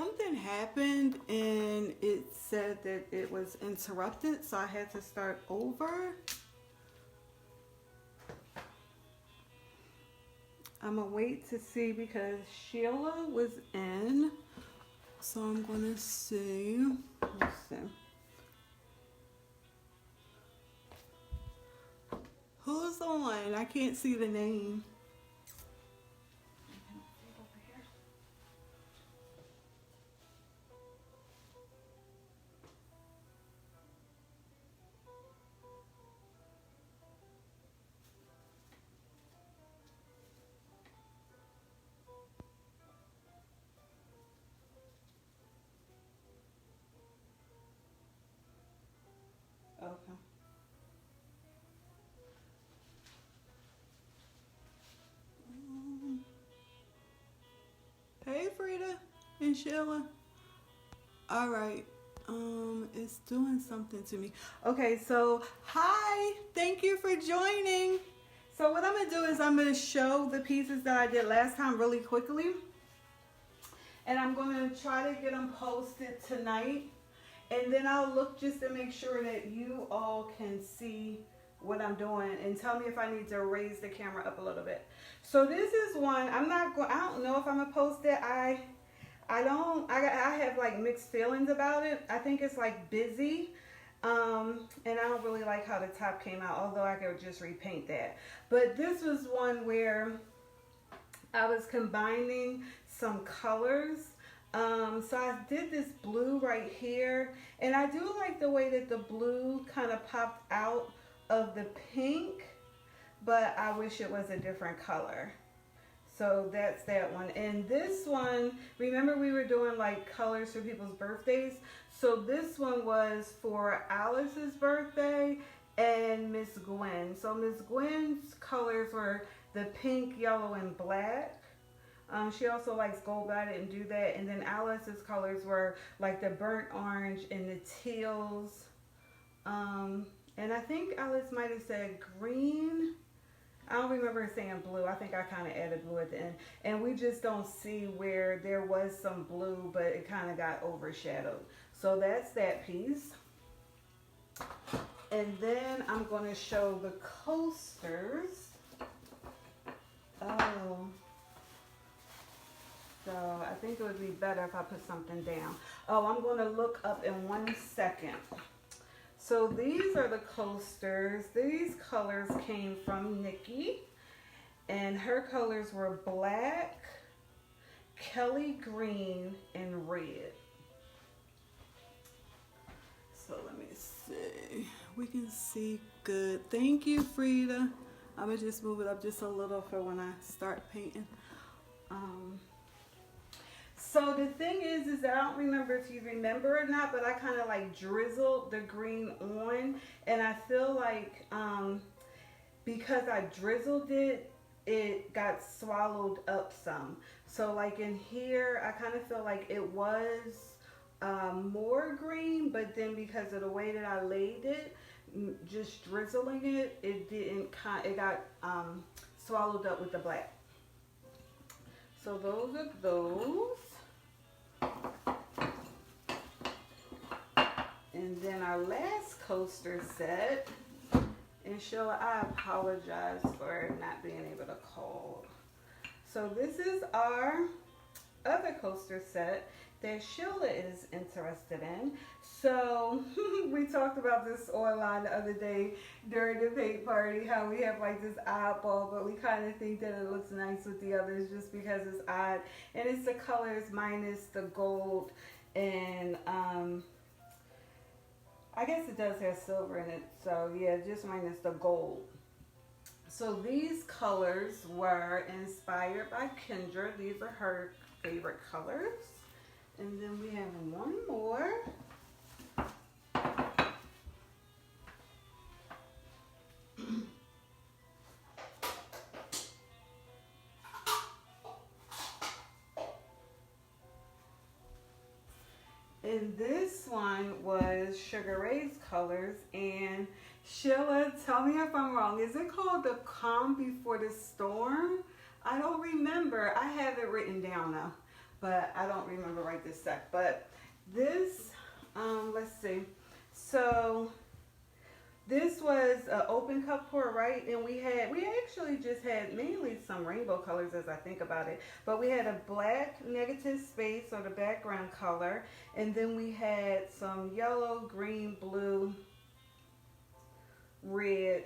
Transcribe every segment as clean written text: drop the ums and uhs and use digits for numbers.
something happened and it said that it was interrupted, so I had to start over. I'm gonna wait to see because Sheila was in, so I'm gonna see. Let's see. Who's on? I can't see the name. Okay. Hey, Frida and Sheila. All right. It's doing something to me. Okay, so hi. Thank you for joining. So what I'm gonna do is I'm gonna show the pieces that I did last time really quickly, and I'm gonna try to get them posted tonight. And then I'll look just to make sure that you all can see what I'm doing and tell me if I need to raise the camera up a little bit. So this is one, I don't know if I'm gonna post it. I have like mixed feelings about it. I think it's like busy. And I don't really like how the top came out, although I could just repaint that. But this was one where I was combining some colors. So I did this blue right here, and I do like the way that the blue kind of popped out of the pink, but I wish it was a different color. So that's that one. And this one, remember we were doing like colors for people's birthdays? So this one was for Alice's birthday and Miss Gwen. So Miss Gwen's colors were the pink, yellow, and black. She also likes gold, but I didn't do that. And then Alice's colors were like the burnt orange and the teals. And I think Alice might have said green. I don't remember her saying blue. I think I kind of added blue at the end. And we just don't see where there was some blue, but it kind of got overshadowed. So that's that piece. And then I'm going to show the coasters. Oh. So I think it would be better if I put something down. Oh, I'm going to look up in 1 second. So these are the coasters. These colors came from Nikki, and her colors were black, Kelly green, and red. So let me see. We can see good. Thank you, Frida. I'm going to just move it up just a little for when I start painting. So the thing is that I don't remember if you remember or not, but I kind of like drizzled the green on, and I feel like because I drizzled it, it got swallowed up some. So like in here, I kind of feel like it was more green, but then because of the way that I laid it, just drizzling it, it got swallowed up with the black. So those are those. And then our last coaster set, and Sheila, I apologize for not being able to call. So this is our other coaster set that Sheila is interested in. So we talked about this online the other day during the paint party, how we have like this oddball, but we kind of think that it looks nice with the others just because it's odd. And it's the colors minus the gold, and I guess it does have silver in it, so yeah, just minus the gold. So these colors were inspired by Kendra. These are her favorite colors. And then we have one more. And this one was Sugar Ray's colors. And Sheila, tell me if I'm wrong. Is it called the Calm Before the Storm? I don't remember. I have it written down though. but I don't remember right this sec. But this, let's see. So this was an open cup pour, right? And we actually just had mainly some rainbow colors as I think about it. But we had a black negative space, or the background color. And then we had some yellow, green, blue, red.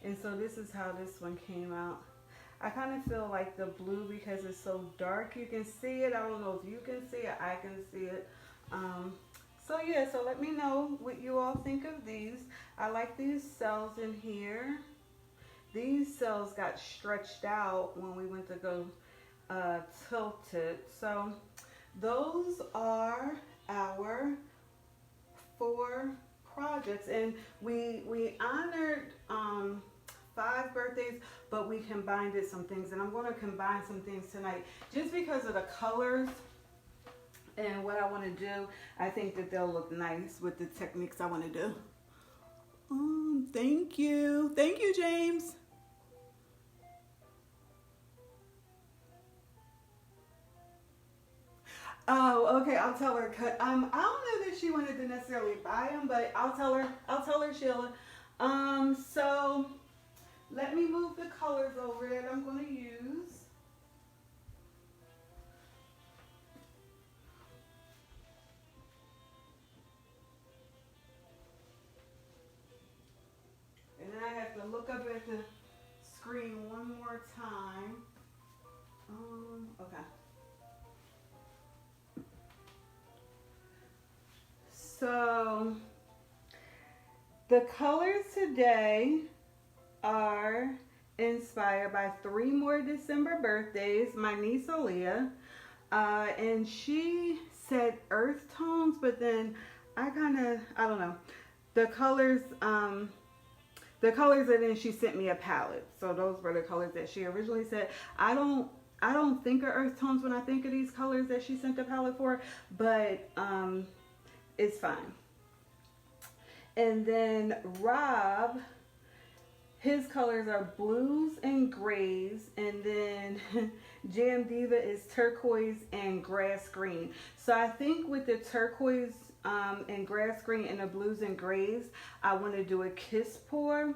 And so this is how this one came out. I kind of feel like the blue, because it's so dark, you can see it. I don't know if you can see it, I can see it. So yeah, so let me know what you all think of these. I like these cells in here. These cells got stretched out when we went to go tilt it. So those are our 4 projects, and we honored 5 birthdays, but we combined some things, and I'm going to combine some things tonight just because of the colors and what I want to do. I think that they'll look nice with the techniques I want to do. Thank you, James. Oh, okay. I'll tell her. I don't know that she wanted to necessarily buy them, but I'll tell her, Sheila. So let me move the colors over that I'm going to use. And then I have to look up at the screen one more time. Okay. So the colors today are inspired by 3 more December birthdays. My niece Aaliyah, and she said earth tones, but then I don't know, the colors, and then she sent me a palette. So those were the colors that she originally said. I don't think of earth tones when I think of these colors that she sent the palette for, but it's fine. And then Rob, his colors are blues and grays, and then Jam Diva is turquoise and grass green. So I think with the turquoise and grass green and the blues and grays, I want to do a kiss pour.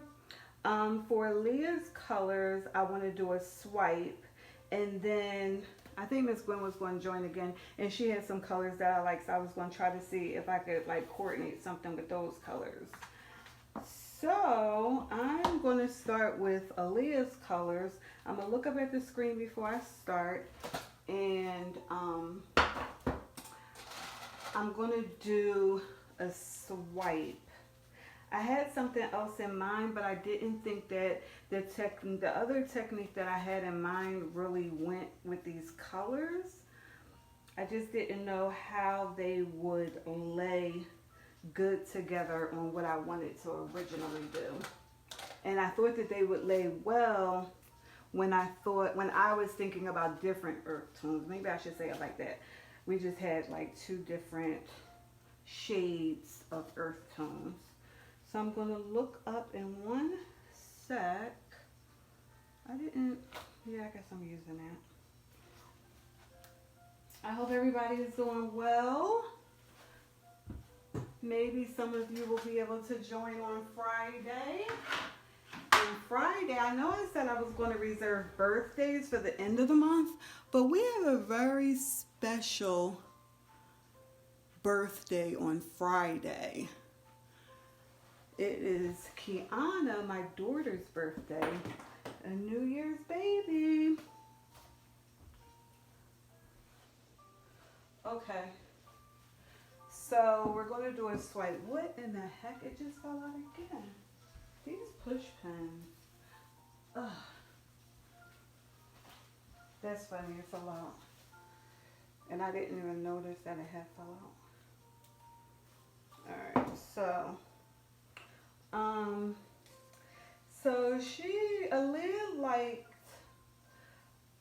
For Leah's colors, I want to do a swipe, and then I think Miss Gwen was going to join again, and she had some colors that I like, so I was going to try to see if I could like coordinate something with those colors. So I'm going to start with Aaliyah's colors. I'm going to look up at the screen before I start, and I'm going to do a swipe. I had something else in mind, but I didn't think that the other technique that I had in mind really went with these colors. I just didn't know how they would lay good together on what I wanted to originally do. And I thought that they would lay well when I was thinking about different earth tones. Maybe I should say it like that. We just had like 2 different shades of earth tones. So I'm going to look up in one sec. I guess I'm using that. I hope everybody is doing well. Maybe some of you will be able to join on Friday. On Friday, I know I said I was going to reserve birthdays for the end of the month, but we have a very special birthday on Friday. It is Kiana, my daughter's birthday, a New Year's baby. Okay, so we're going to do a swipe. What in the heck? It just fell out again. These push pins. Ugh. That's funny, it fell out. And I didn't even notice that it had fell out. Alright, so Aaliyah liked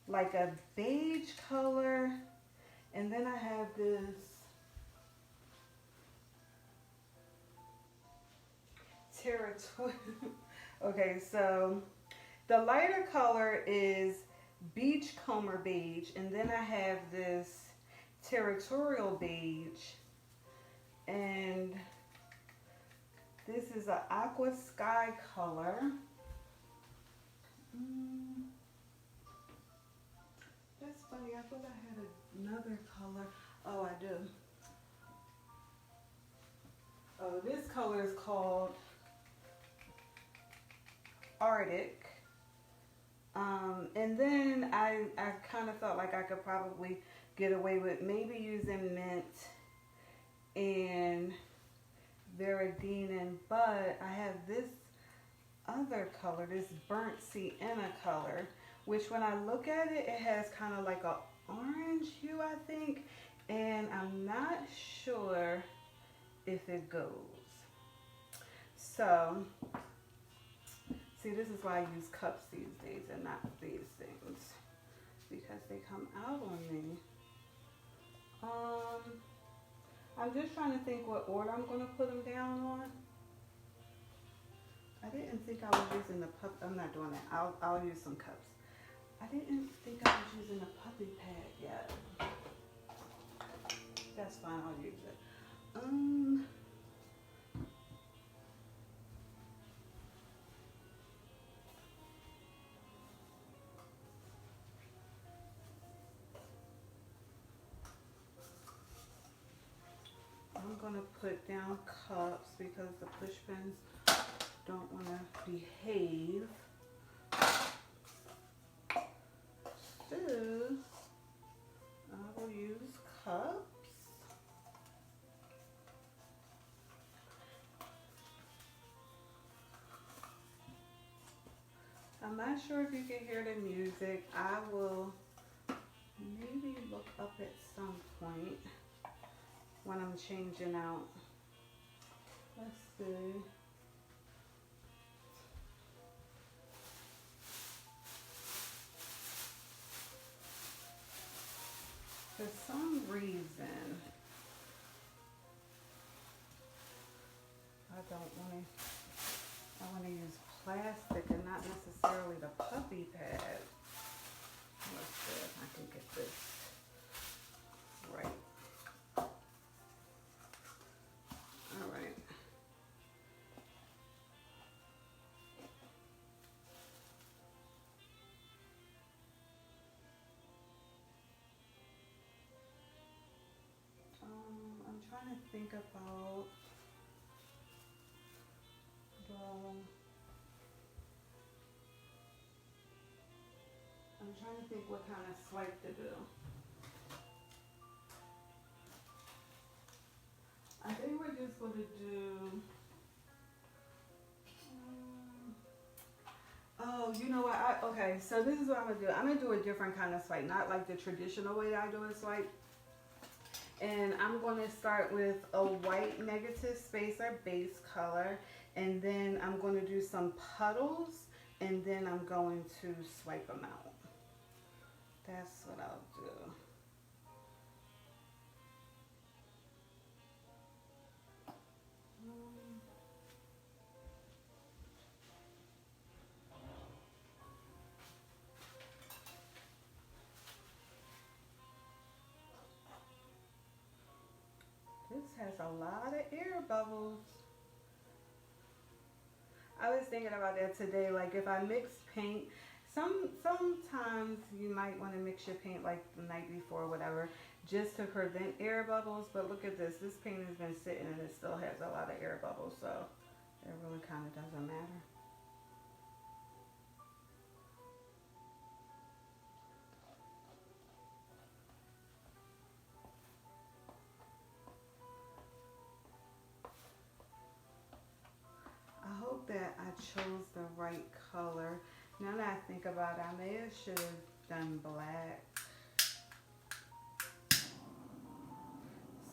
like a beige color, and then I have this territory. Okay, so the lighter color is beachcomber beige, and then I have this territorial beige, and this is an aqua sky color. That's funny, I thought I had another color. Oh, I do. Oh, this color is called Arctic. And then I kind of felt like I could probably get away with maybe using mint and Veridine, but I have this other color, this burnt sienna color, which when I look at it, it has kind of like a orange hue, I think, and I'm not sure if it goes. So, see, this is why I use cups these days and not these things, because they come out on me. I'm just trying to think what order I'm going to put them down on. I didn't think I was using the pup. I'm not doing that. I'll use some cups. I didn't think I was using a puppy pad yet. That's fine. I'll use it. I'm gonna put down cups because the push pins don't want to behave. So I will use cups. I'm not sure if you can hear the music. I will maybe look up at some point when I'm changing out. Let's see. For some reason, I want to use plastic and not necessarily the puppy pad. Let's see if I can get this right. All right. I'm trying to think about I'm trying to think what kind of swipe to do. I think we're just going to do, oh, you know what, okay, so this is what I'm going to do. I'm going to do a different kind of swipe, not like the traditional way that I do a swipe. And I'm going to start with a white negative spacer base color, and then I'm going to do some puddles, and then I'm going to swipe them out. That's what I'll do. This has a lot of air bubbles. I was thinking about that today, like if I mix paint, sometimes you might want to mix your paint like the night before or whatever, just to prevent air bubbles. But look at this paint has been sitting and it still has a lot of air bubbles, so it really kind of doesn't matter. I hope that I chose the right color. Now that I think about it, I should have done black.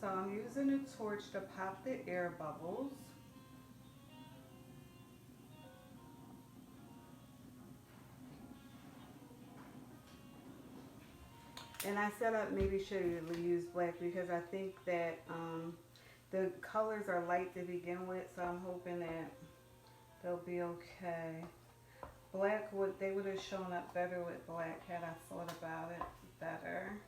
So I'm using a torch to pop the air bubbles. And I said I maybe should use black because I think that the colors are light to begin with, so I'm hoping that they'll be okay. Black would, they would have shown up better with black had I thought about it better.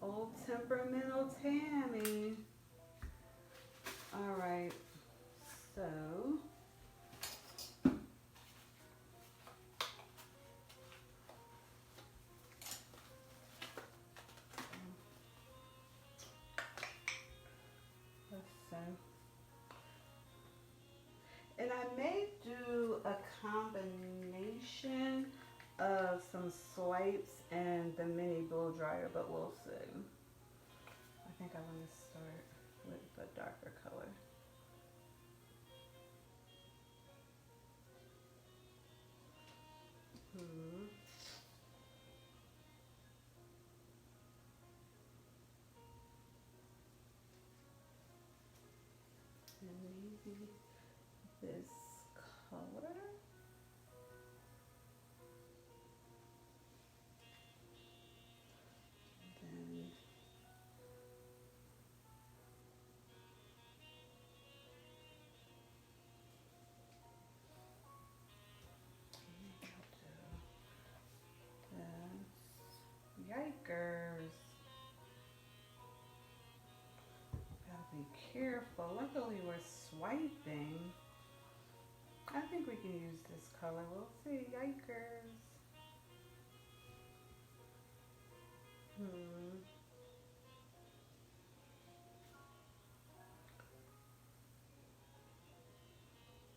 Old temperamental Tammy. All right, so let's see. And I may do a combination of some swipes and the mini blow dryer, but we'll see. I think I want to start with the darker color. And maybe this color. Yikers. Gotta be careful. Luckily we're swiping. I think we can use this color. We'll see. Yikers.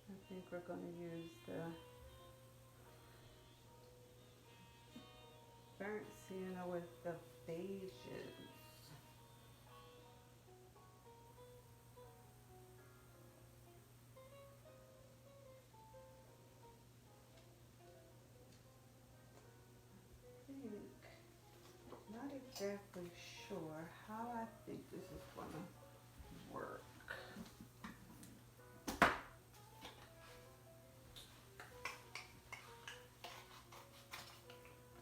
I think we're going to use the burnt sienna with the beiges. Not exactly sure how I think this is gonna work.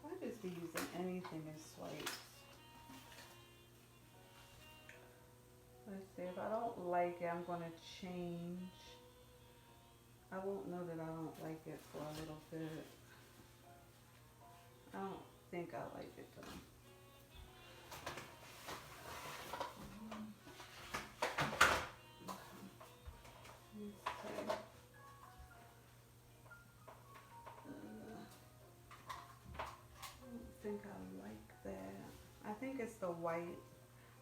I'll just be using anything as swipes. Let's see, if I don't like it, I'm gonna change. I won't know that I don't like it for a little bit. I don't think I like it though. I think I like that. I think it's the white.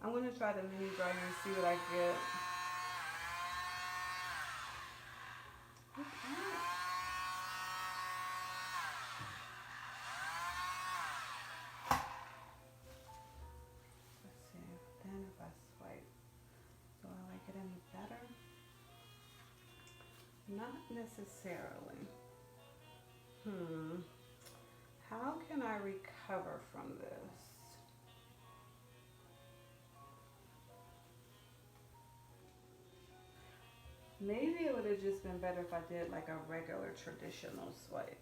I'm going to try the mini dryer and see what I get. Let's see. Then if I swipe, do I like it any better? Not necessarily. How can I recover from this? Maybe it would have just been better if I did like a regular traditional swipe.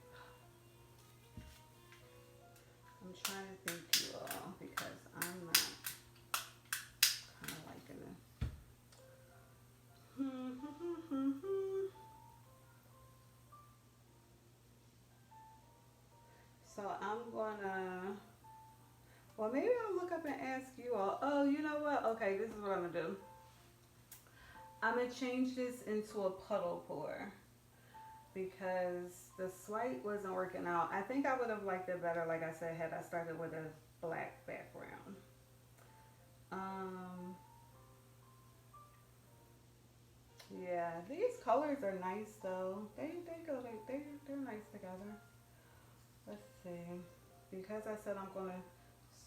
I'm trying to think, you all, because I'm not kind of liking this. So I'm gonna, well, maybe I'll look up and ask you all. Oh, you know what? Okay, this is what I'm gonna do. I'm gonna change this into a puddle pour because the swipe wasn't working out. I think I would have liked it better, like I said, had I started with a black background. Yeah, these colors are nice though. They go like they're nice together. Let's see. Because I said I'm gonna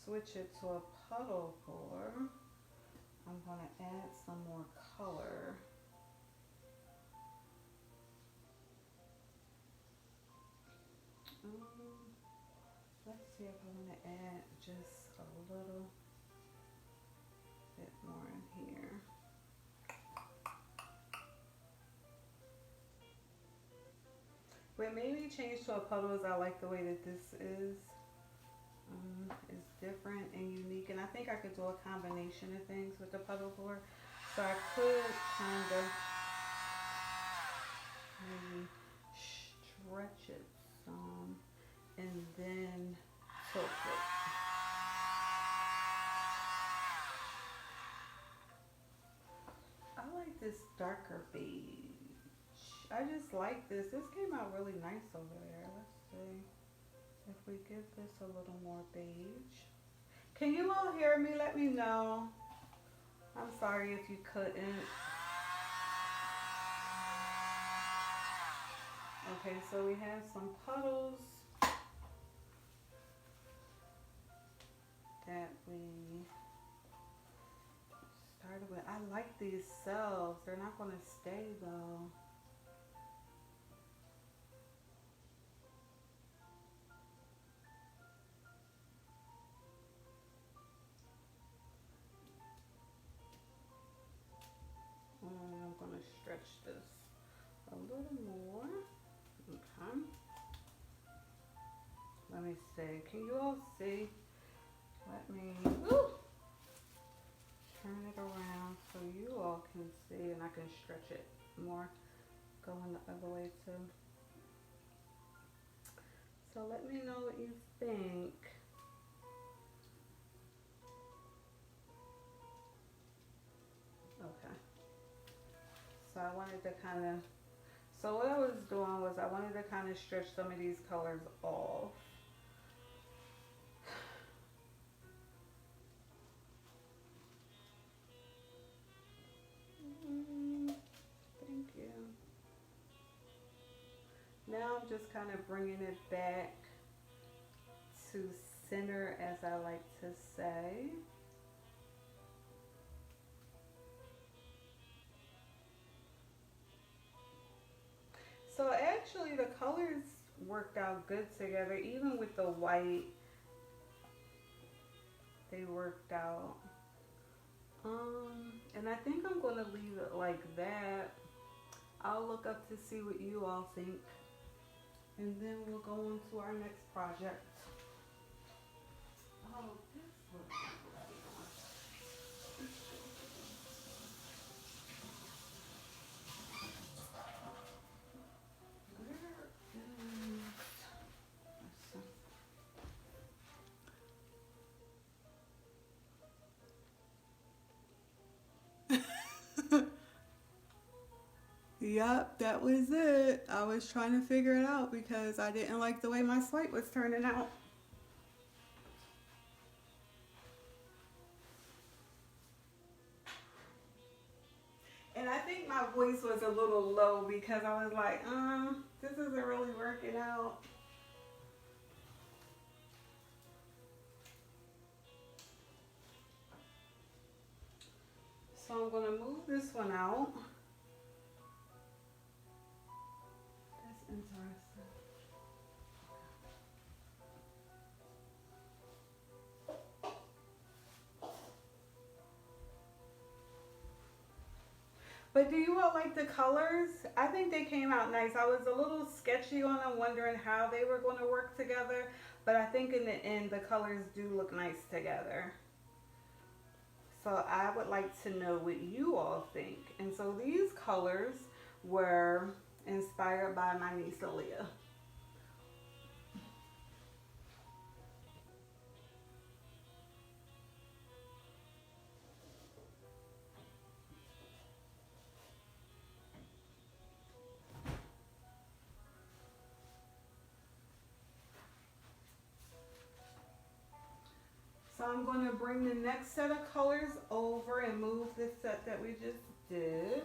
switch it to a puddle pour, I'm gonna add some more color. Let's see if I'm gonna add just a little bit more in here. What made me change to a puddle is I like the way that this is. is different and unique, and I think I could do a combination of things with the puddle pour. So I could kind of maybe stretch it some and then tilt it. I like this darker beige. I just like this. This came out really nice over there. Let's see if we give this a little more beige. Can you all hear me? Let me know. I'm sorry if you couldn't. Okay, so we have some puddles that we started with. I like these cells. They're not going to stay though. I'm going to stretch this a little more. Okay. Let me see. Can you all see? Let me turn it around so you all can see, and I can stretch it more going the other way too. So let me know what you think. Okay. So I wanted to kind of, so what I was doing was I wanted to kind of stretch some of these colors off. Thank you. Now I'm just kind of bringing it back to center, as I like to say. So actually the colors worked out good together. Even with the white, they worked out. And I think I'm going to leave it like that. I'll look up to see what you all think, and then we'll go on to our next project. Oh, this looks Yep, that was it. I was trying to figure it out because I didn't like the way my swipe was turning out. And I think my voice was a little low because I was like, this isn't really working out. So I'm going to move this one out. That's interesting. But do you all like the colors? I think they came out nice. I was a little sketchy on them, wondering how they were going to work together. But I think in the end, the colors do look nice together. So I would like to know what you all think. And so these colors were inspired by my niece Aaliyah. So I'm going to bring the next set of colors over and move this set that we just did.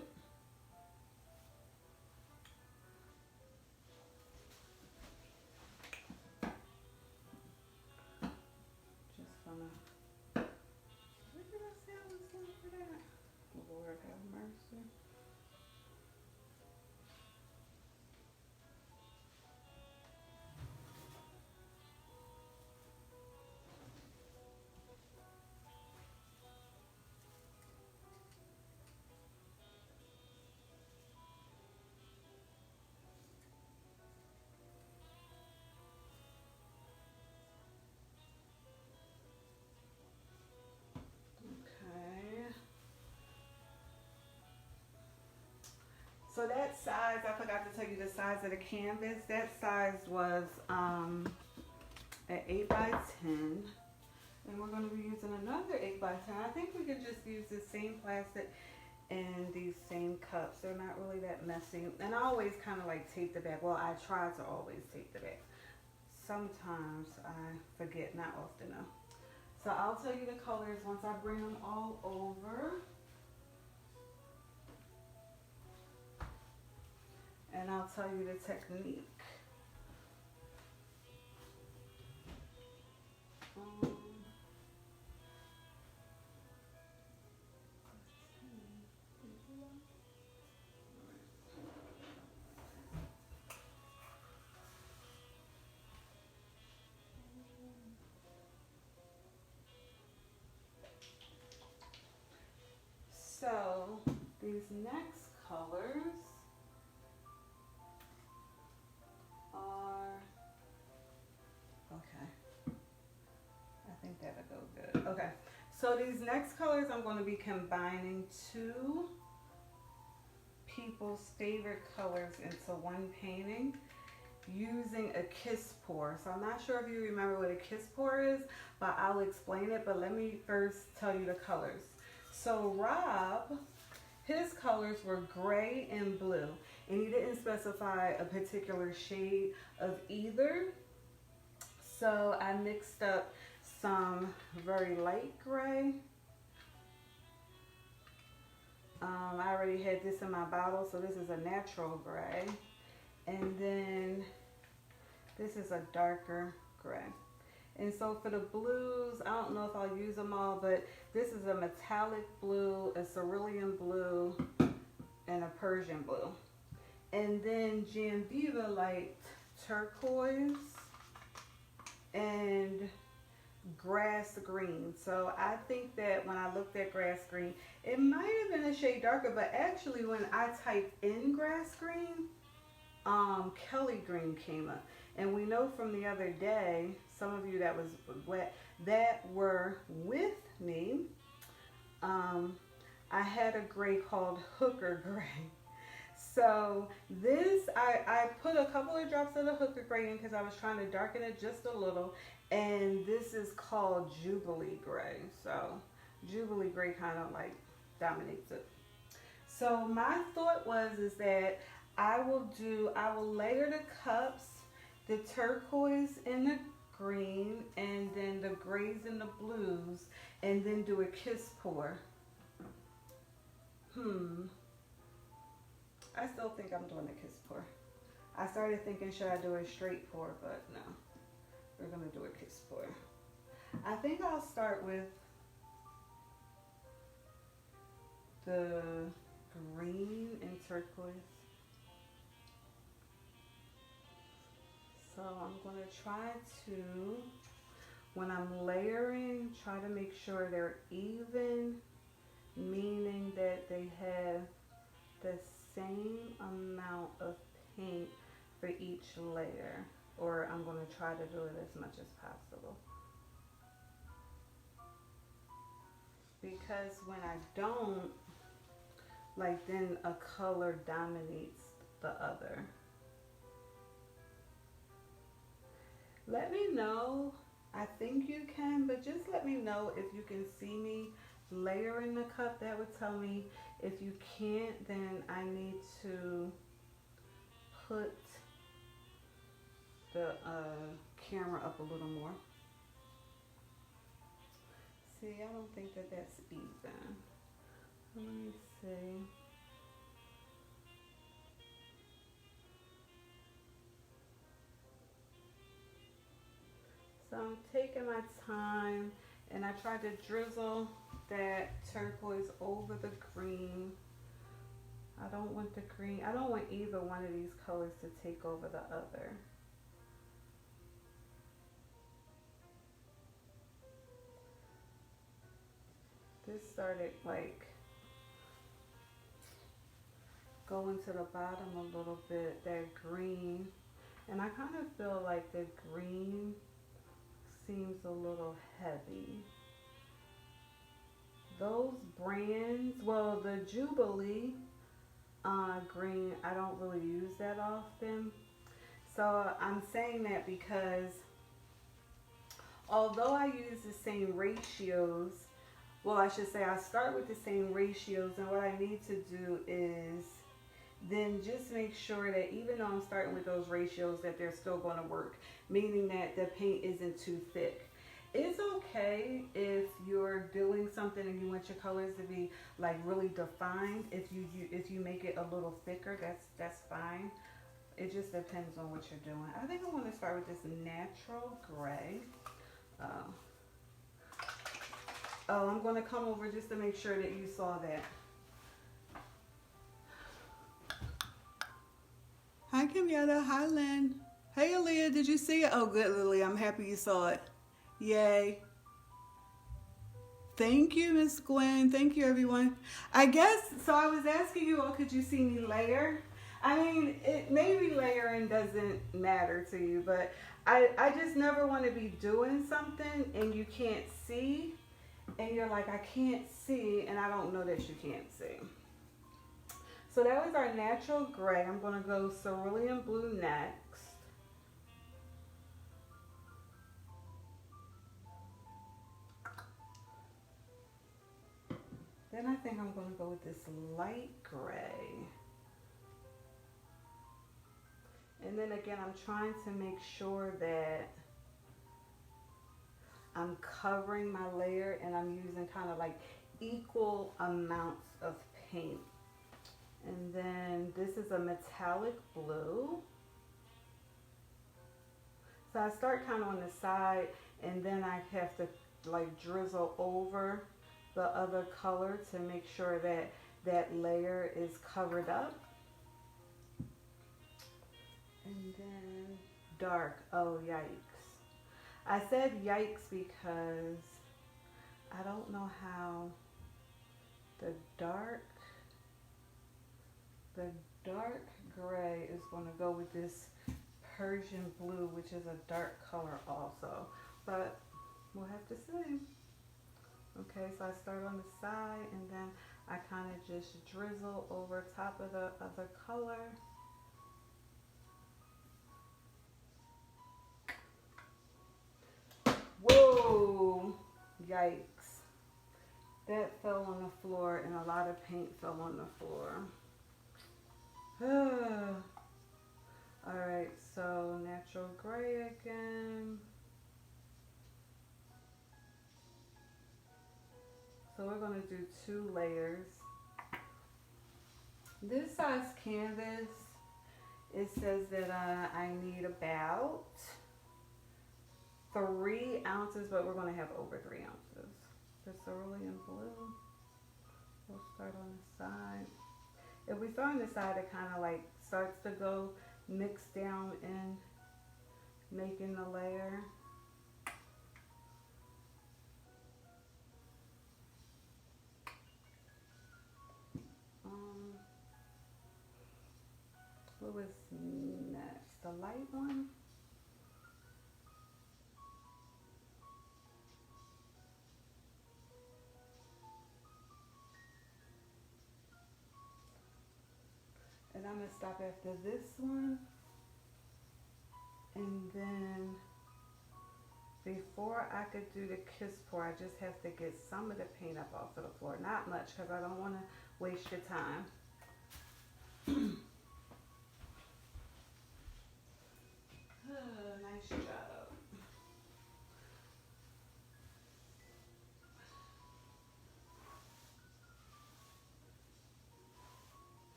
Just gonna, what did I say I was going for that? Lord have mercy. So that size, I forgot to tell you the size of the canvas. That size was an 8 by 10. And we're going to be using another 8 by 10. I think we could just use the same plastic and these same cups. They're not really that messy. And I always kind of like tape the back. Well, I try to always tape the back. Sometimes I forget, not often though. So I'll tell you the colors once I bring them all over. And I'll tell you the technique. So these next colors are, okay, I think that'll go good. Okay, so these next colors I'm going to be combining two people's favorite colors into one painting using a kiss pour. So I'm not sure if you remember what a kiss pour is, but I'll explain it. But let me first tell you the colors. So Rob, his colors were gray and blue, and he didn't specify a particular shade of either. So I mixed up some very light gray. I already had this in my bottle, so this is a natural gray. And then this is a darker gray. And so for the blues, I don't know if I'll use them all, but this is a metallic blue, a cerulean blue, and a Persian blue. And then Janviva liked turquoise and grass green. So I think that when I looked at grass green, it might have been a shade darker, but actually when I typed in grass green, Kelly green came up. And we know from the other day, some of you that were with me, I had a gray called hooker gray. So this, I put a couple of drops of the hooker gray in because I was trying to darken it just a little. And this is called Jubilee gray. So Jubilee gray kind of like dominates it. So my thought is that I will layer the cups, the turquoise and the green, and then the grays and the blues, and then do a kiss pour. I still think I'm doing a kiss pour. I started thinking, should I do a straight pour, but no. We're gonna do a kiss pour. I think I'll start with the green and turquoise. So I'm going to try to, when I'm layering, try to make sure they're even, meaning that they have the same amount of paint for each layer. Or I'm going to try to do it as much as possible. Because when I don't, like, then a color dominates the other. Let me know. I think you can, but just let me know if you can see me layering the cup. That would tell me. If you can't, then I need to put the camera up a little more. See, I don't think that that's even. Let me see. So I'm taking my time, and I tried to drizzle that turquoise over the green. I don't want the green, I don't want either one of these colors to take over the other. This started like going to the bottom a little bit, that green. And I kind of feel like the green seems a little heavy. Those brands, well, the Jubilee green, I don't really use that often. So I'm saying that because although I use the same ratios, well, I should say I start with the same ratios, and what I need to do is then just make sure that even though I'm starting with those ratios, that they're still going to work, meaning that the paint isn't too thick. It's okay if you're doing something and you want your colors to be like really defined. If you make it a little thicker, that's fine. It just depends on what you're doing. I think I'm going to start with this natural gray. Oh, I'm going to come over just to make sure that you saw that. Hi, Kimyetta. Hi, Lynn. Hey, Aaliyah. Did you see it? Oh, good, Lily. I'm happy you saw it. Yay. Thank you, Miss Gwen. Thank you, everyone. I guess, so I was asking you all, could you see me layer? I mean, maybe layering doesn't matter to you, but I just never want to be doing something and you can't see, and you're like, I can't see, and I don't know that you can't see. So that was our natural gray. I'm going to go cerulean blue next. Then I think I'm going to go with this light gray. And then again, I'm trying to make sure that I'm covering my layer and I'm using kind of like equal amounts of paint. And then this is a metallic blue. So I start kind of on the side, and then I have to like drizzle over the other color to make sure that that layer is covered up. And then dark. Oh, yikes. I said yikes because I don't know how the dark gray is going to go with this Persian blue, which is a dark color also. But we'll have to see. Okay, so I start on the side and then I kind of just drizzle over top of the other color. Whoa, yikes. That fell on the floor and a lot of paint fell on the floor. Alright, so natural gray again. So we're going to do 2 layers. This size canvas, it says that I need about 3 ounces, but we're going to have over 3 ounces. The cerulean blue. We'll start on the side. If we start on the side, it kind of like starts to go mix down in making the layer. What was next? The light one? And I'm going to stop after this one. And then before I could do the kiss pour, I just have to get some of the paint up off of the floor. Not much, because I don't want to waste your time. Nice job.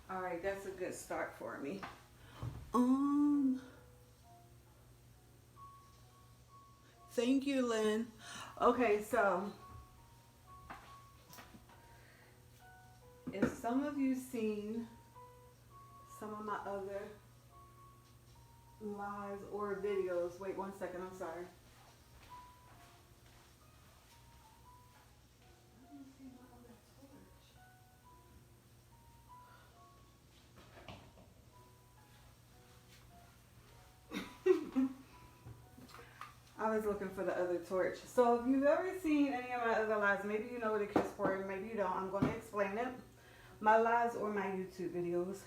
All right, that's a good start for me. Thank you, Lynn. Okay, so if some of you seen some of my other lives or videos, wait 1 second, I'm sorry. I was looking for the other torch. So if you've ever seen any of my other lives, maybe you know what a kiss pour is, maybe you don't. I'm going to explain it. My lives or my YouTube videos.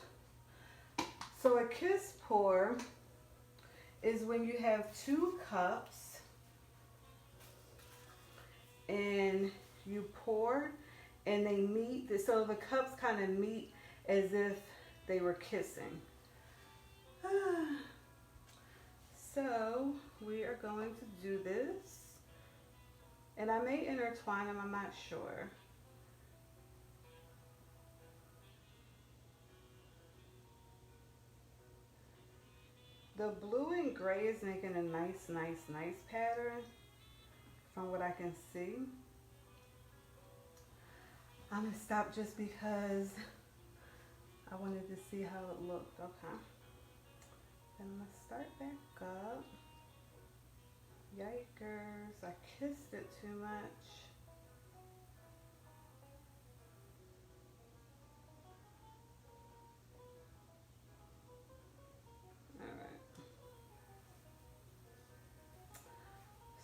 So a kiss pour is when you have 2 cups and you pour and they meet. So the cups kind of meet as if they were kissing. So we are going to do this. And I may intertwine them, I'm not sure. The blue and gray is making a nice pattern from what I can see. I'm going to stop just because I wanted to see how it looked. Okay. And I'm going to start back up. Yikers, I kissed it too much.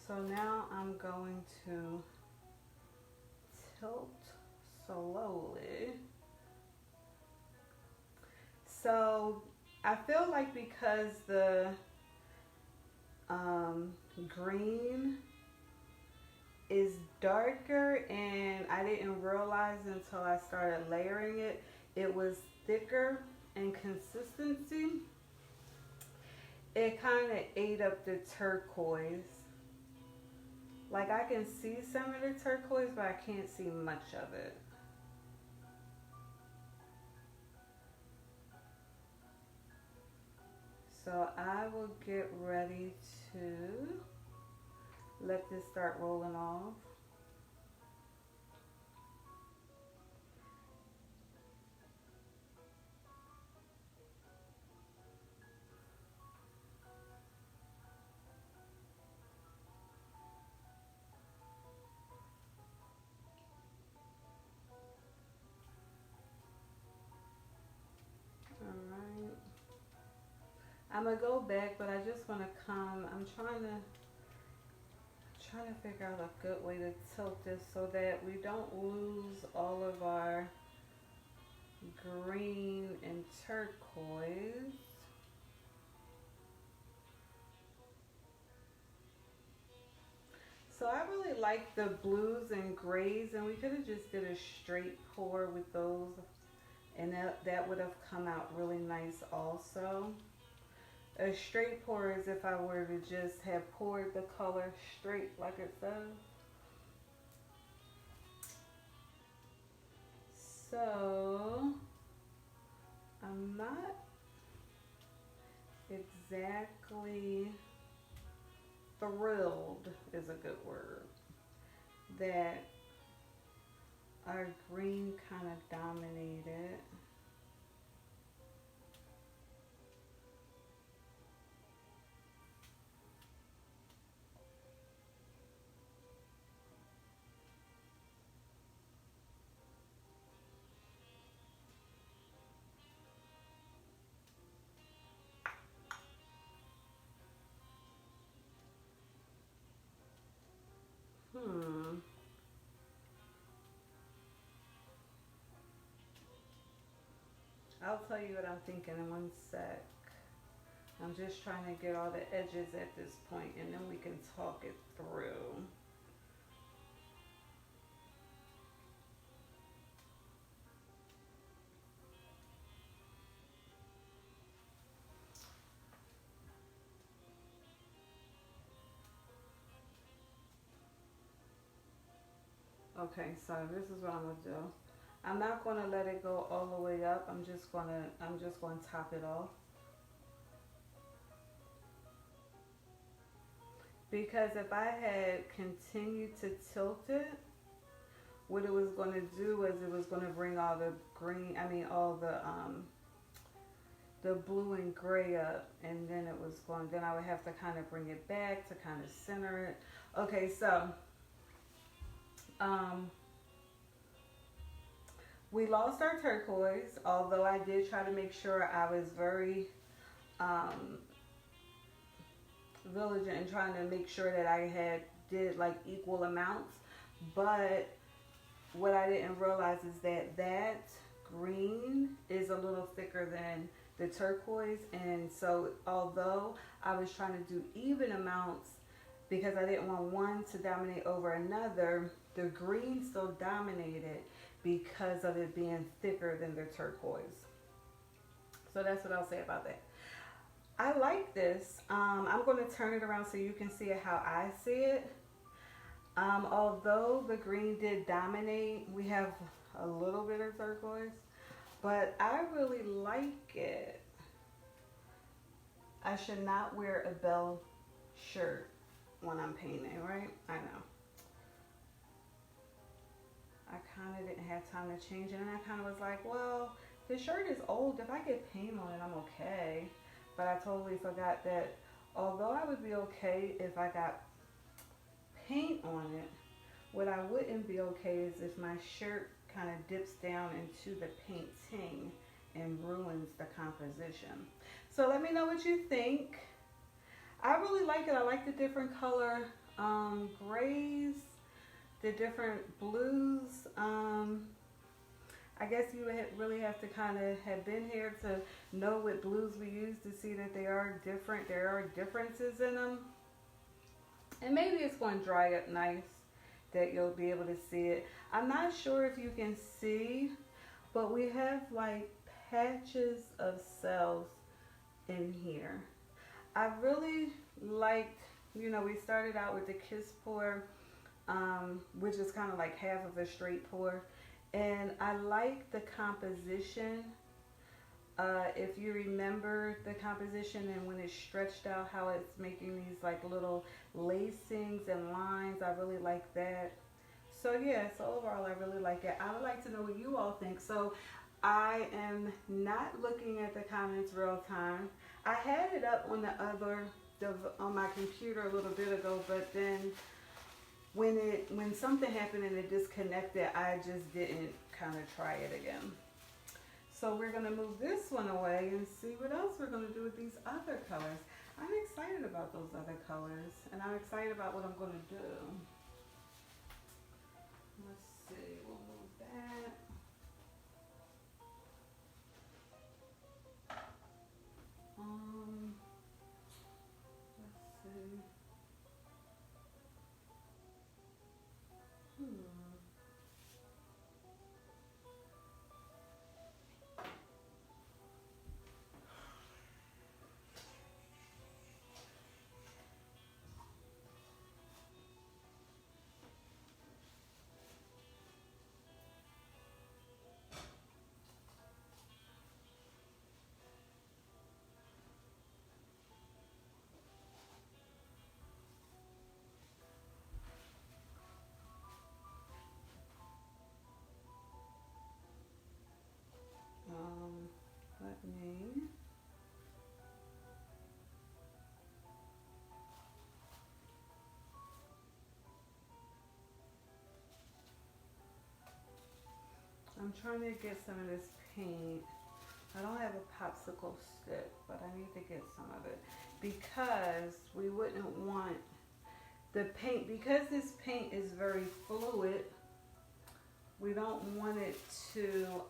So now I'm going to tilt slowly. So I feel like because the green is darker and I didn't realize until I started layering it, it was thicker in consistency. It kind of ate up the turquoise. Like I can see some of the turquoise, but I can't see much of it. So I will get ready to let this start rolling off. I'm gonna go back, but I just want to come. I'm trying to figure out a good way to tilt this so that we don't lose all of our green and turquoise. So I really like the blues and grays, and we could have just did a straight pour with those, and that would have come out really nice also. A straight pour is if I were to just have poured the color straight like it says. So I'm not exactly thrilled is a good word that our green kind of dominated. I'll tell you what I'm thinking in one sec. I'm just trying to get all the edges at this point, and then we can talk it through. Okay, so this is what I'm gonna do. I'm not gonna let it go all the way up. I'm just gonna top it off. Because if I had continued to tilt it, what it was going to do is it was going to bring all the green, all the blue and gray up, and then then I would have to kind of bring it back to kind of center it. Okay, so we lost our turquoise, although I did try to make sure I was very village and trying to make sure that I did like equal amounts. But what I didn't realize is that that green is a little thicker than the turquoise, and so although I was trying to do even amounts because I didn't want one to dominate over another, the green still dominated because of it being thicker than the turquoise. So that's what I'll say about that. I like this. I'm going to turn it around so you can see it how I see it. Although the green did dominate, we have a little bit of turquoise, but I really like it. I should not wear a bell shirt when I'm painting, right? I know. I kind of didn't have time to change it, and I kind of was like, well, the shirt is old. If I get paint on it, I'm okay. But I totally forgot that although I would be okay if I got paint on it, what I wouldn't be okay is if my shirt kind of dips down into the painting and ruins the composition. So let me know what you think. I really like it. I like the different color grays, the different blues. I guess you would really have to kind of have been here to know what blues we use to see that they are different. There are differences in them. And maybe it's going to dry up nice that you'll be able to see it. I'm not sure if you can see, but we have like patches of cells in here. I really liked, you know, we started out with the kiss pour, which is kind of like half of a straight pour. And I like the composition. If you remember the composition and when it's stretched out, how it's making these like little lacings and lines, I really like that. So yeah, so overall I really like it. I would like to know what you all think. So I am not looking at the comments real time. I had it up on on my computer a little bit ago, but then when something happened and it disconnected, I just didn't kind of try it again. So we're going to move this one away and see what else we're going to do with these other colors. I'm excited about those other colors, and I'm excited about what I'm going to do. Let's see, we'll move that. Let's see. Let me. I'm trying to get some of this paint. I don't have a popsicle stick, but I need to get some of it because we wouldn't want the paint, because this paint is very fluid, we don't want it to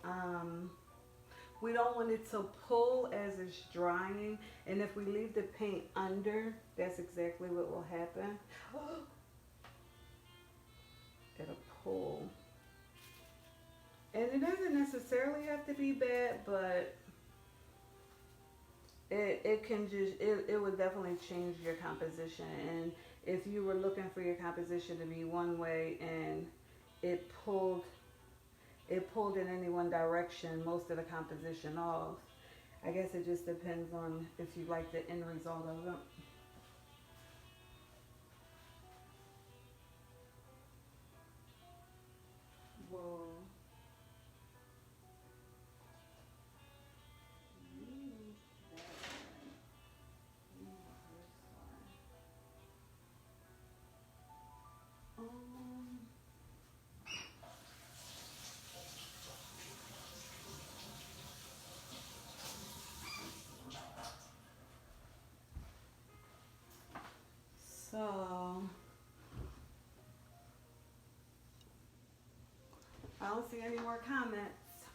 pull as it's drying, and if we leave the paint under, that's exactly what will happen. It'll pull. And it doesn't necessarily have to be bad, but it can just, it would definitely change your composition. And if you were looking for your composition to be one way and it pulled in any one direction most of the composition off, I guess it just depends on if you like the end result of it. Whoa. I don't see any more comments.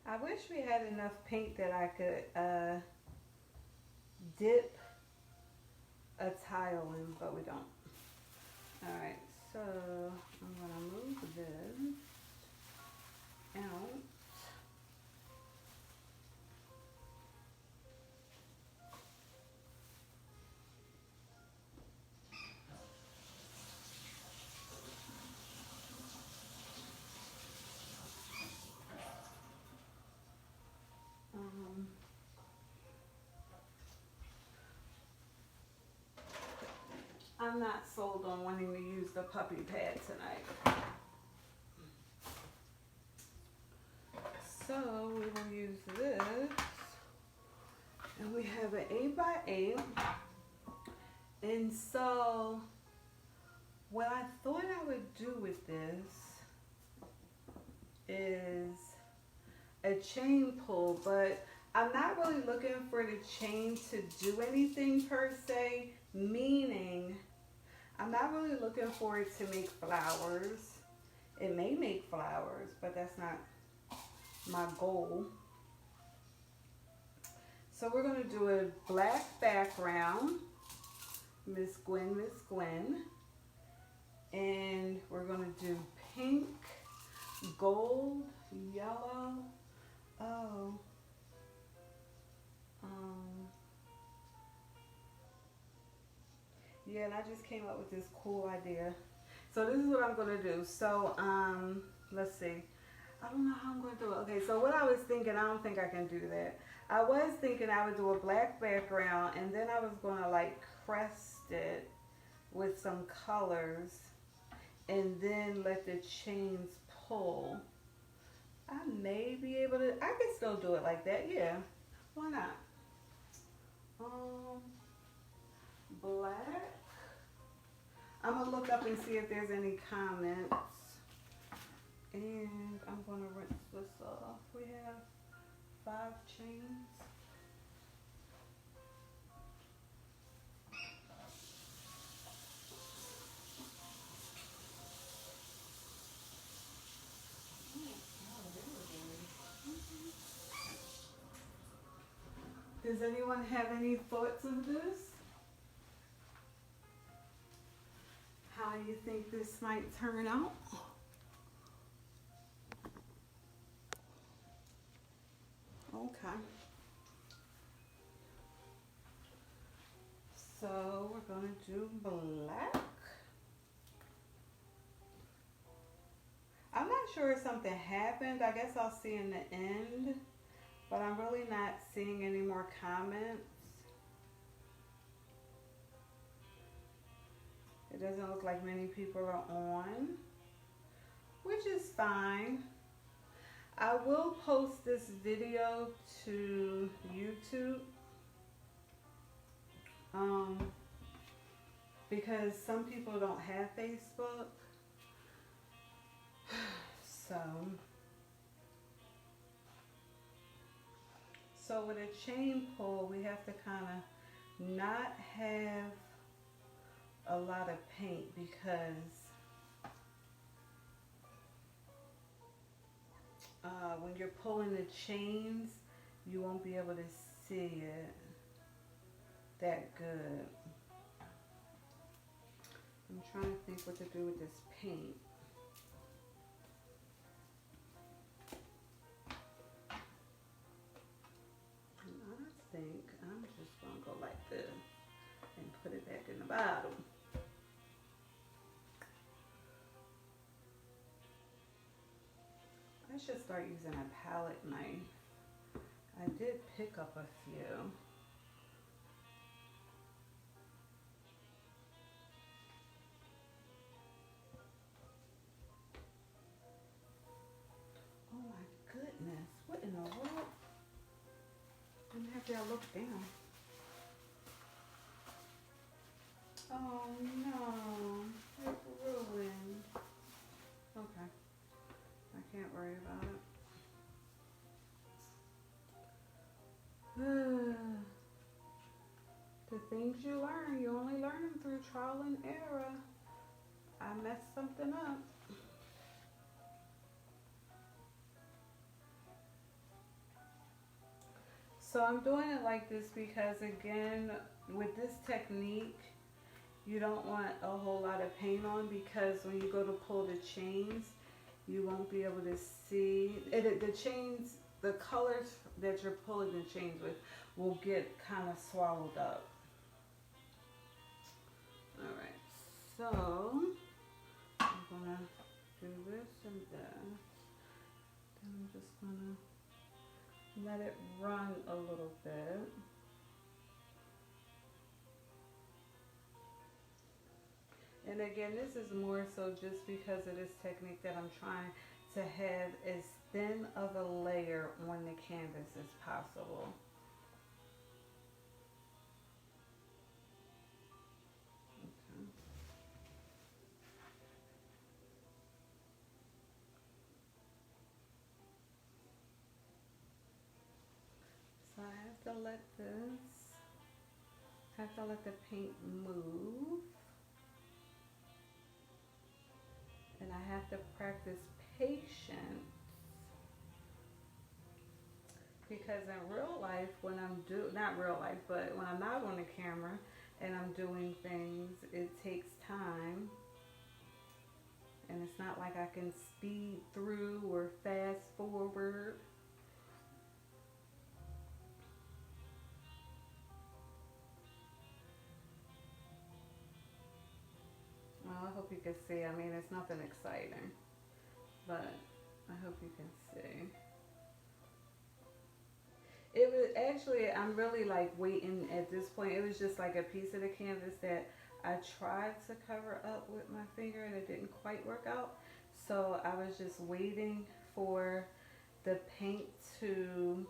I wish we had enough paint that I could dip a tile in, but we don't. Alright, so I'm going to move this out. I'm not sold on wanting to use the puppy pad tonight. So we will use this. And we have an 8x8. And so what I thought I would do with this is a chain pull, but I'm not really looking for the chain to do anything per se, meaning I'm not really looking for it to make flowers. It may make flowers, but that's not my goal. So we're going to do a black background, Miss Gwen. And we're going to do pink, gold, yellow. Oh. Yeah, and I just came up with this cool idea. So this is what I'm going to do. So, let's see. I don't know how I'm going to do it. Okay, so what I was thinking, I don't think I can do that. I was thinking I would do a black background, and then I was going to like crest it with some colors, and then let the chains pull. I may be able to, I can still do it like that, yeah. Why not? Black. I'm going to look up and see if there's any comments. And I'm going to rinse this off. We have 5 chains. Does anyone have any thoughts of this? How you think this might turn out? Okay. So we're going to do black. I'm not sure if something happened. I guess I'll see in the end. But I'm really not seeing any more comments. It doesn't look like many people are on, which is fine. I will post this video to YouTube because some people don't have Facebook. So with a chain pull, we have to kind of not have a lot of paint because when you're pulling the chains, you won't be able to see it that good. I'm trying to think what to do with this paint. I think I'm just going to go like this and put it back in the bottle. I should start using a palette knife. I did pick up a few. Oh my goodness, what in the world? I'm gonna have to look down. Oh no, it's ruined. Okay, I can't worry about it. things you learn, you only learn them through trial and error. I messed something up. So I'm doing it like this because, again, with this technique, you don't want a whole lot of paint on, because when you go to pull the chains, you won't be able to see it. The chains, the colors that you're pulling the chains with will get kind of swallowed up. Alright, so I'm gonna do this and that. Then I'm just gonna let it run a little bit. And again, this is more so just because of this technique that I'm trying to have as thin of a layer on the canvas as possible. Okay. So I have to let the paint move. And I have to practice patience, because in real life, when I'm not real life, but when I'm not on the camera and I'm doing things, it takes time, and it's not like I can speed through or fast forward. Well, I hope you can see. I mean, it's nothing exciting, but I hope you can see. It was actually, I'm really like waiting at this point. It was just like a piece of the canvas that I tried to cover up with my finger and it didn't quite work out. So I was just waiting for the paint to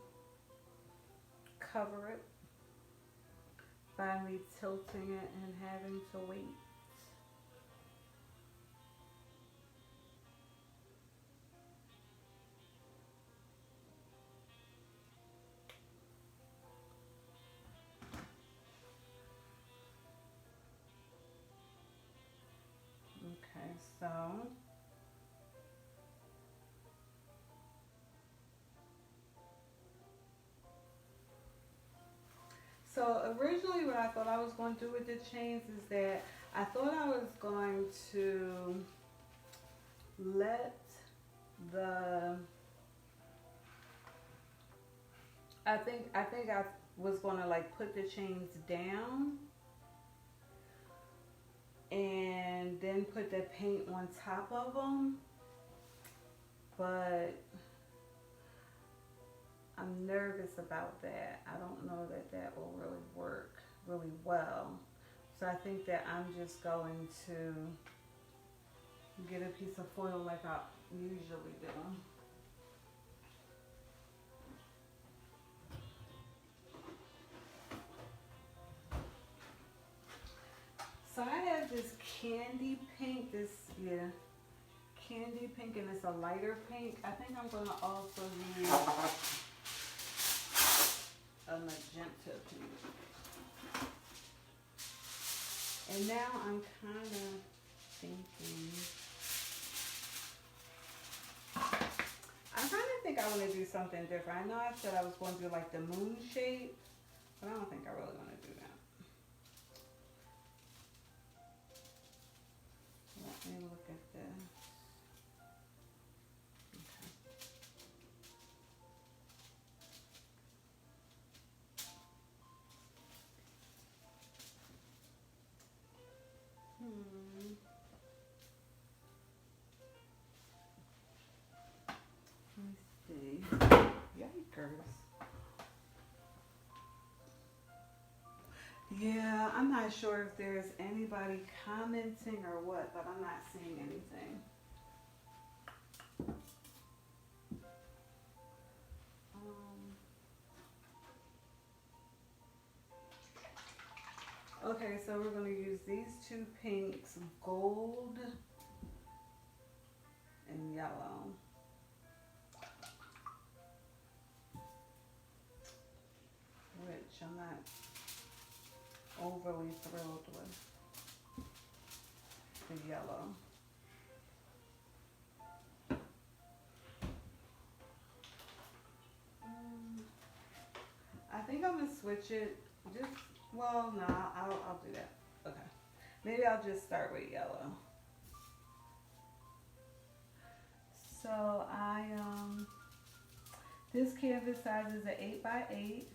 cover it by me tilting it and having to wait. Okay, so originally what I thought I was going to do with the chains is that I thought I was going to let the, I think I was going to like put the chains down and then put the paint on top of them, but I'm nervous about that. I don't know that that will really work really well. So I think that I'm just going to get a piece of foil like I usually do. So I have this candy pink, candy pink, and it's a lighter pink. I think I'm going to also use a magenta pink. And now I'm kind of thinking, I kind of think I want to do something different. I know I said I was going to do like the moon shape, but I don't think I really want to do that. Let me look at this. Let me see. Yikers. Yeah, I'm not sure if there's anybody commenting or what, but I'm not seeing anything. Okay, so we're going to use these two pinks, gold and yellow. Which I'm not overly thrilled with the yellow. I think I'm gonna switch it. Just well, no, I'll do that. Okay, maybe I'll just start with yellow. So this canvas size is an 8x8.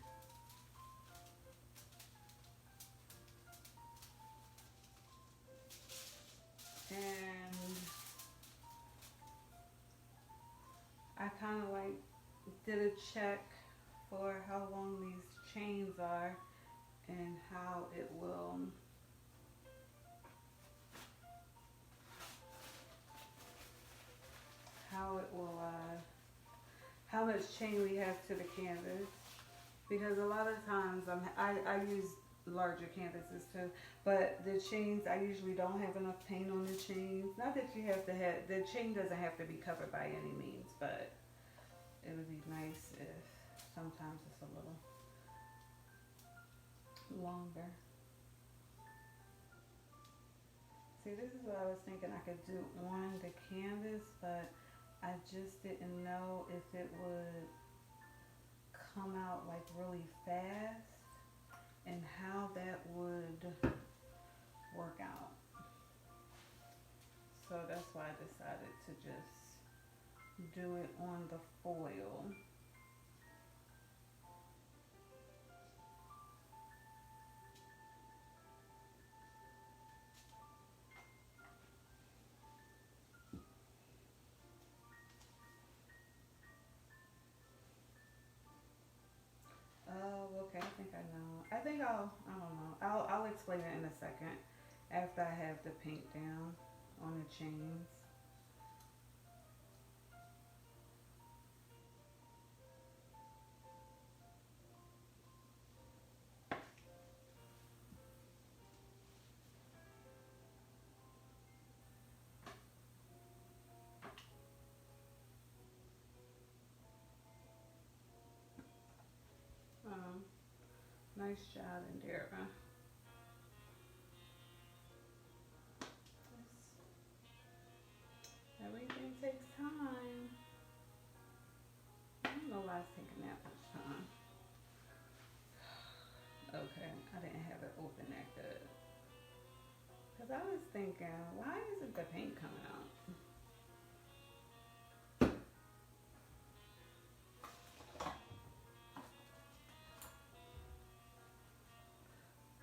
And I kind of like did a check for how long these chains are and how it will how much chain we have to the canvas, because a lot of times I use larger canvases too, but the chains, I usually don't have enough paint on the chains. Not that you have to have, the chain doesn't have to be covered by any means, but it would be nice if sometimes it's a little longer. See, this is what I was thinking I could do on the canvas, but I just didn't know if it would come out like really fast and how that would work out. So that's why I decided to just do it on the foil. Oh, okay, I think I know. I don't know. I'll explain it in a second after I have the paint down on the chains. Nice job, Indira. Everything takes time. I don't know why it's taking that much time. Okay, I didn't have it open that good. Because I was thinking, why isn't the paint coming out?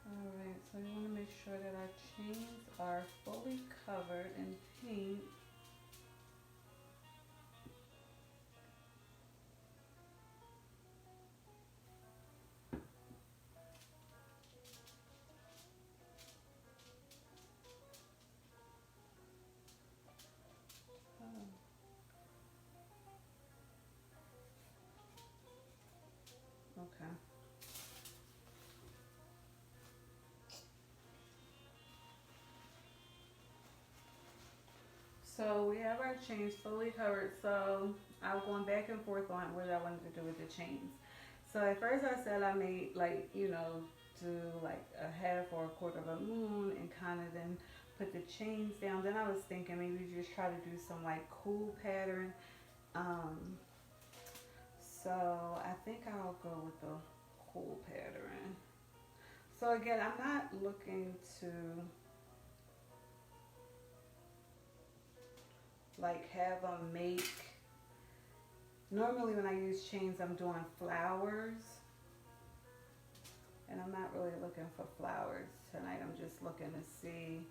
Alright, so you want to make sure that our chains are fully covered in paint. Okay. So we have our chains fully covered. So I was going back and forth on what I wanted to do with the chains. So at first I said I made like, do like a half or a quarter of a moon and kind of then put the chains down. Then I was thinking maybe just try to do some like cool pattern. So I think I'll go with the cool pattern. So again, I'm not looking to like have them make, normally when I use chains I'm doing flowers, and I'm not really looking for flowers tonight. I'm just looking to see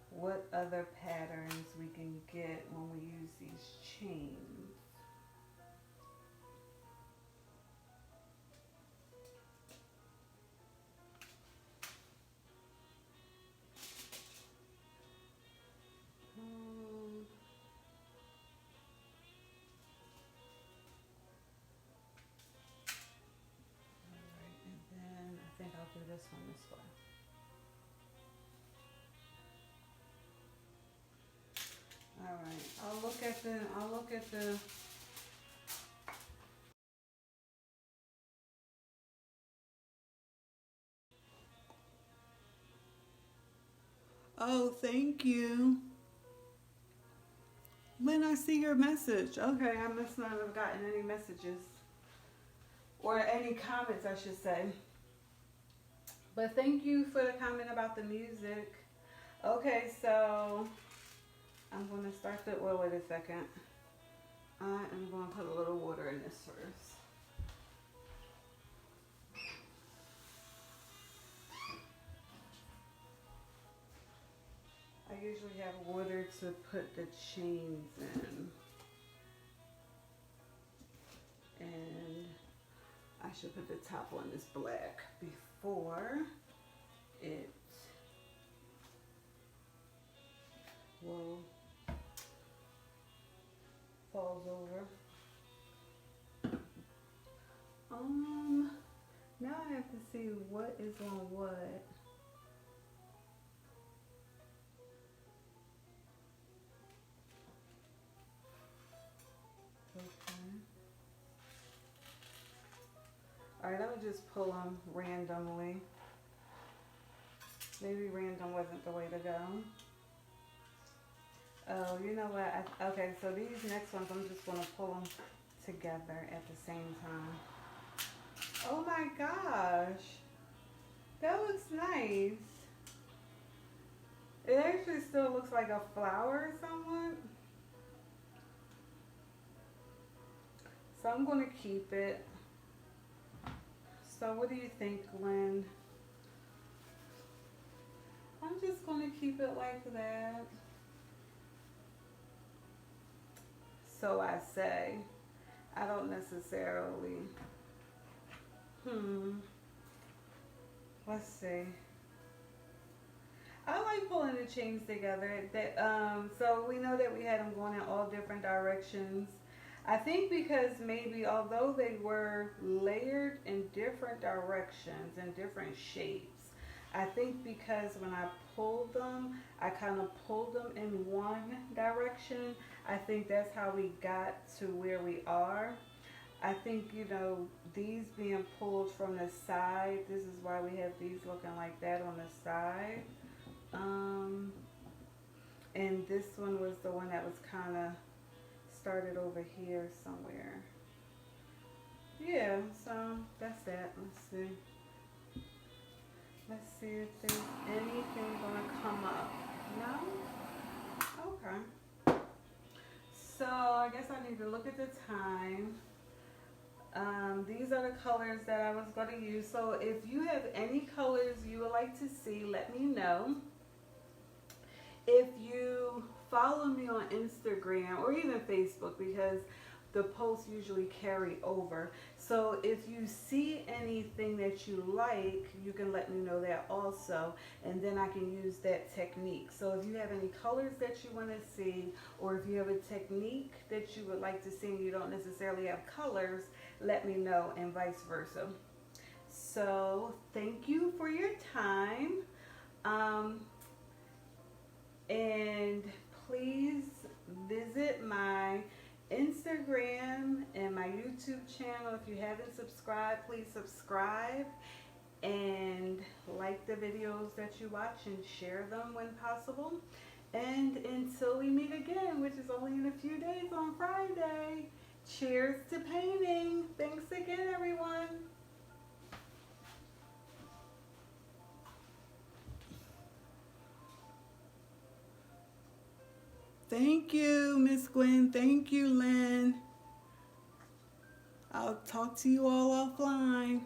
what other patterns we can get when we use these chains. Do this one this way. All right. I'll look at the Oh, thank you. Lynn, I see your message. Okay, I must not have gotten any messages. Or any comments, I should say. But thank you for the comment about the music. Okay, so I'm going to start the, well, wait a second. I am going to put a little water in this first. I usually have water to put the chains in. And I should put the top on this black before it will falls over. Now I have to see what is on what. Okay. Alright, let me just pull them randomly. Maybe random wasn't the way to go. Oh, you know what? Okay, so these next ones, I'm just going to pull them together at the same time. Oh my gosh. That looks nice. It actually still looks like a flower somewhat. So I'm going to keep it. So what do you think, Lynn? I'm just going to keep it like that. So I say. I don't necessarily. Let's see. I like pulling the chains together. So we know that we had them going in all different directions. I think because maybe although they were layered in different directions and different shapes, I think because when I pulled them, I kind of pulled them in one direction. I think that's how we got to where we are. I think, you know, these being pulled from the side, this is why we have these looking like that on the side. And this one was the one that was kind of started over here somewhere. Yeah, so that's that. Let's see. Let's see if there's anything going to come up. No? Okay. So I guess I need to look at the time. These are the colors that I was going to use. So if you have any colors you would like to see, let me know. If you follow me on Instagram or even Facebook, because the posts usually carry over. So if you see anything that you like, you can let me know that also, and then I can use that technique. So if you have any colors that you want to see, or if you have a technique that you would like to see and you don't necessarily have colors, let me know, and vice versa. So thank you for your time. And please visit my Instagram and my YouTube channel. If you haven't subscribed, please subscribe and like the videos that you watch and share them when possible. And until we meet again, which is only in a few days on Friday, cheers to painting. Thanks again, everyone. Thank you, Miss Gwen. Thank you, Lynn. I'll talk to you all offline.